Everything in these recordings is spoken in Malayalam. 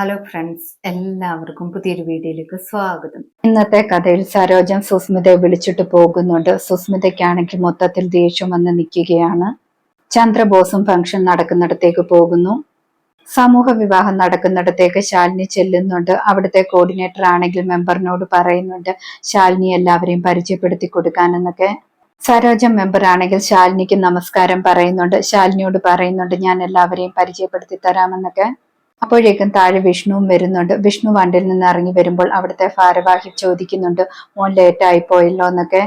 ഹലോ ഫ്രണ്ട്സ്, എല്ലാവർക്കും പുതിയൊരു വീഡിയോയിലേക്ക് സ്വാഗതം. ഇന്നത്തെ കഥയിൽ സരോജൻ സുസ്മിതയെ വിളിച്ചിട്ട് പോകുന്നുണ്ട്. സുസ്മിതയ്ക്കാണെങ്കിൽ മൊത്തത്തിൽ ദേഷ്യം വന്ന് നിൽക്കുകയാണ്. ചന്ദ്രബോസും ഫംഗ്ഷൻ നടക്കുന്നിടത്തേക്ക് പോകുന്നു. സമൂഹ വിവാഹം നടക്കുന്നിടത്തേക്ക് ശാലിനി ചെല്ലുന്നുണ്ട്. അവിടുത്തെ കോർഡിനേറ്റർ ആണെങ്കിൽ മെമ്പറിനോട് പറയുന്നുണ്ട് ശാലിനി എല്ലാവരെയും പരിചയപ്പെടുത്തി കൊടുക്കാനെന്നൊക്കെ. സരോജൻ മെമ്പർ ആണെങ്കിൽ ശാലിനിക്ക് നമസ്കാരം പറയുന്നുണ്ട്. ശാലിനിയോട് പറയുന്നുണ്ട് ഞാൻ എല്ലാവരെയും പരിചയപ്പെടുത്തി തരാമെന്നൊക്കെ. അപ്പോഴേക്കും താഴെ വിഷ്ണുവും വരുന്നുണ്ട്. വിഷ്ണു വണ്ടിയിൽ നിന്ന് ഇറങ്ങി വരുമ്പോൾ അവിടുത്തെ ഭാരവാഹി ചോദിക്കുന്നുണ്ട് മോൻ ലേറ്റ് ആയി പോയല്ലോ എന്നൊക്കെ.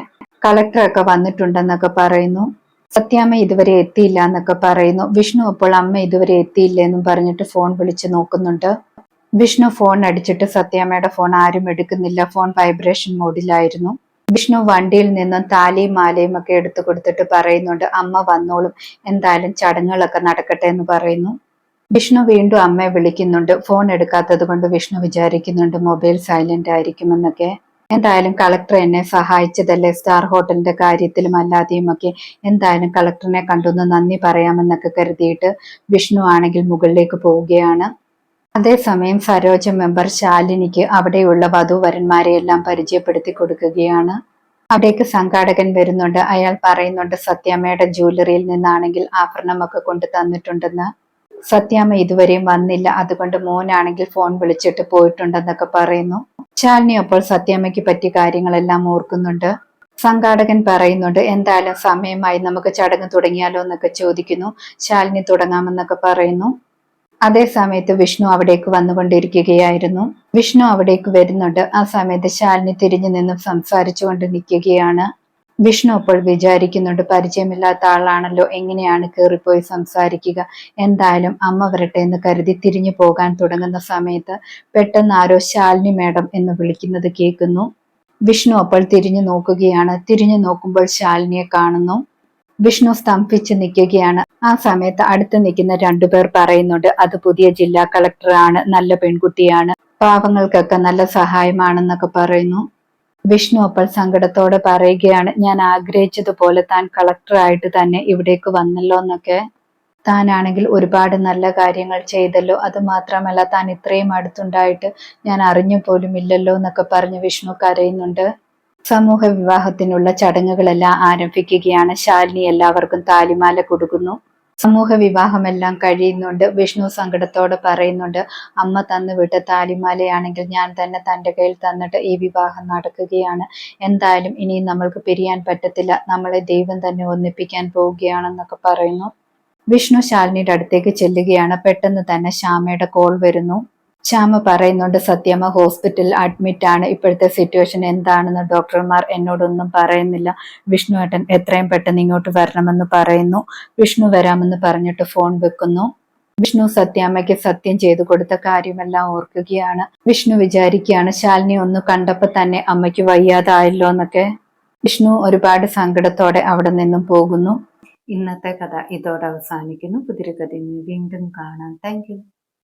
കളക്ടറൊക്കെ വന്നിട്ടുണ്ടെന്നൊക്കെ പറയുന്നു. സത്യാമ്മ ഇതുവരെ എത്തിയില്ല എന്നൊക്കെ പറയുന്നു. വിഷ്ണു അപ്പോൾ അമ്മ ഇതുവരെ എത്തിയില്ലെന്നും പറഞ്ഞിട്ട് ഫോൺ വിളിച്ച് നോക്കുന്നുണ്ട്. വിഷ്ണു ഫോൺ അടിച്ചിട്ട് സത്യാമ്മയുടെ ഫോൺ ആരും എടുക്കുന്നില്ല. Phone vibration മോഡിലായിരുന്നു. വിഷ്ണു വണ്ടിയിൽ നിന്നും താലിയും മാലയും ഒക്കെ എടുത്തു കൊടുത്തിട്ട് പറയുന്നുണ്ട് അമ്മ വന്നോളും, എന്തായാലും ചടങ്ങുകളൊക്കെ നടക്കട്ടെ എന്ന് പറയുന്നു. വിഷ്ണു വീണ്ടും അമ്മയെ വിളിക്കുന്നുണ്ട്. ഫോൺ എടുക്കാത്തത് കൊണ്ട് വിഷ്ണു വിചാരിക്കുന്നുണ്ട് മൊബൈൽ സൈലന്റ് ആയിരിക്കുമെന്നൊക്കെ. എന്തായാലും കളക്ടർ എന്നെ സഹായിച്ചതല്ലേ സ്റ്റാർ ഹോട്ടലിന്റെ കാര്യത്തിലും അല്ലാതെയും ഒക്കെ. എന്തായാലും കളക്ടറിനെ കണ്ടൊന്ന് നന്ദി പറയാമെന്നൊക്കെ കരുതിയിട്ട് വിഷ്ണു ആണെങ്കിൽ മുകളിലേക്ക് പോവുകയാണ്. അതേസമയം സരോജ മെമ്പർ ശാലിനിക്ക് അവിടെയുള്ള വധൂവരന്മാരെയെല്ലാം പരിചയപ്പെടുത്തി കൊടുക്കുകയാണ്. അവിടേക്ക് സംഘാടകൻ വരുന്നുണ്ട്. അയാൾ പറയുന്നുണ്ട് സത്യാമ്മയുടെ ജ്വല്ലറിയിൽ നിന്നാണെങ്കിൽ ആഭരണമൊക്കെ കൊണ്ട് തന്നിട്ടുണ്ടെന്ന്. സത്യാമ്മ ഇതുവരെയും വന്നില്ല, അതുകൊണ്ട് മോനാണെങ്കിൽ ഫോൺ വിളിച്ചിട്ട് പോയിട്ടുണ്ടെന്നൊക്കെ പറയുന്നു. ശാലിനി അപ്പോൾ സത്യാമ്മയ്ക്ക് പറ്റിയ കാര്യങ്ങളെല്ലാം ഓർക്കുന്നുണ്ട്. സംഘാടകൻ പറയുന്നുണ്ട് എന്തായാലും സമയമായി, നമുക്ക് ചടങ്ങ് തുടങ്ങിയാലോ എന്നൊക്കെ ചോദിക്കുന്നു. ശാലിനി തുടങ്ങാമെന്നൊക്കെ പറയുന്നു. അതേ സമയത്ത് വിഷ്ണു അവിടേക്ക് വന്നുകൊണ്ടിരിക്കുകയായിരുന്നു. വിഷ്ണു അവിടേക്ക് വരുന്നുണ്ട്. ആ സമയത്ത് ശാലിനി തിരിഞ്ഞു നിന്നും സംസാരിച്ചുകൊണ്ട് നിൽക്കുകയാണ്. വിഷ്ണു അപ്പോൾ വിചാരിക്കുന്നുണ്ട് പരിചയമില്ലാത്ത ആളാണല്ലോ, എങ്ങനെയാണ് കയറിപ്പോയി സംസാരിക്കുക. എന്തായാലും അമ്മ വരട്ടെ എന്ന് കരുതി തിരിഞ്ഞു പോകാൻ തുടങ്ങുന്ന സമയത്ത് പെട്ടെന്ന് ആരോ ശാലിനി മേഡം എന്ന് വിളിക്കുന്നത് കേൾക്കുന്നു. വിഷ്ണു അപ്പോൾ തിരിഞ്ഞു നോക്കുകയാണ്. തിരിഞ്ഞു നോക്കുമ്പോൾ ശാലിനിയെ കാണുന്നു. വിഷ്ണു സ്തംഭിച്ച് നിൽക്കുകയാണ്. ആ സമയത്ത് അടുത്ത് നിൽക്കുന്ന രണ്ടുപേർ പറയുന്നുണ്ട് അത് പുതിയ ജില്ലാ കളക്ടറാണ്, നല്ല പെൺകുട്ടിയാണ്, പാവങ്ങൾക്കൊക്കെ നല്ല സഹായമാണെന്നൊക്കെ പറയുന്നു. വിഷ്ണു അപ്പോൾ സങ്കടത്തോടെ പറയുകയാണ് ഞാൻ ആഗ്രഹിച്ചതുപോലെ താൻ കളക്ടറായിട്ട് തന്നെ ഇവിടേക്ക് വന്നല്ലോ എന്നൊക്കെ. താനാണെങ്കിൽ ഒരുപാട് നല്ല കാര്യങ്ങൾ ചെയ്തല്ലോ, അത് മാത്രമല്ല താൻ ഇത്രയും അടുത്തുണ്ടായിട്ട് ഞാൻ അറിഞ്ഞു പോലും ഇല്ലല്ലോ എന്നൊക്കെ പറഞ്ഞ് വിഷ്ണു കരയുന്നുണ്ട്. സമൂഹ വിവാഹത്തിനുള്ള ചടങ്ങുകളെല്ലാം ആരംഭിക്കുകയാണ്. ശാലിനി എല്ലാവർക്കും താലിമാല കൊടുക്കുന്നു. സമൂഹ വിവാഹമെല്ലാം കഴിയുന്നുണ്ട്. വിഷ്ണു സങ്കടത്തോടെ പറയുന്നുണ്ട് അമ്മ തന്നുവിട്ട താലിമാലയാണെങ്കിൽ ഞാൻ തന്നെ തൻ്റെ കയ്യിൽ തന്നിട്ട് ഈ വിവാഹം നടക്കുകയാണ്. എന്തായാലും ഇനി നമ്മൾക്ക് പിരിയാൻ പറ്റത്തില്ല, നമ്മളെ ദൈവം തന്നെ ഒന്നിപ്പിക്കാൻ പോവുകയാണെന്നൊക്കെ പറയുന്നു. വിഷ്ണു ശാലിനിയുടെ അടുത്തേക്ക് ചെല്ലുകയാണ്. പെട്ടെന്ന് തന്നെ ശ്യാമയുടെ കോൾ വരുന്നു. ശ്യാമ പറയുന്നുണ്ട് സത്യമ്മ ഹോസ്പിറ്റലിൽ അഡ്മിറ്റ് ആണ്, ഇപ്പോഴത്തെ സിറ്റുവേഷൻ എന്താണെന്ന് ഡോക്ടർമാർ എന്നോടൊന്നും പറയുന്നില്ല. വിഷ്ണു ഏട്ടൻ എത്രയും പെട്ടെന്ന് ഇങ്ങോട്ട് വരണമെന്ന് പറയുന്നു. വിഷ്ണു വരാമെന്ന് പറഞ്ഞിട്ട് ഫോൺ വെക്കുന്നു. വിഷ്ണു സത്യാമ്മയ്ക്ക് സത്യം ചെയ്തു കൊടുത്ത കാര്യമെല്ലാം ഓർക്കുകയാണ്. വിഷ്ണു വിചാരിക്കുകയാണ് ശാലിനി ഒന്ന് കണ്ടപ്പോ തന്നെ അമ്മയ്ക്ക് വയ്യാതായല്ലോ എന്നൊക്കെ. വിഷ്ണു ഒരുപാട് സങ്കടത്തോടെ അവിടെ നിന്നും പോകുന്നു. ഇന്നത്തെ കഥ ഇതോടെ അവസാനിക്കുന്നു. പുതിയൊരു കഥയിൽ വീണ്ടും കാണാം. Thank you.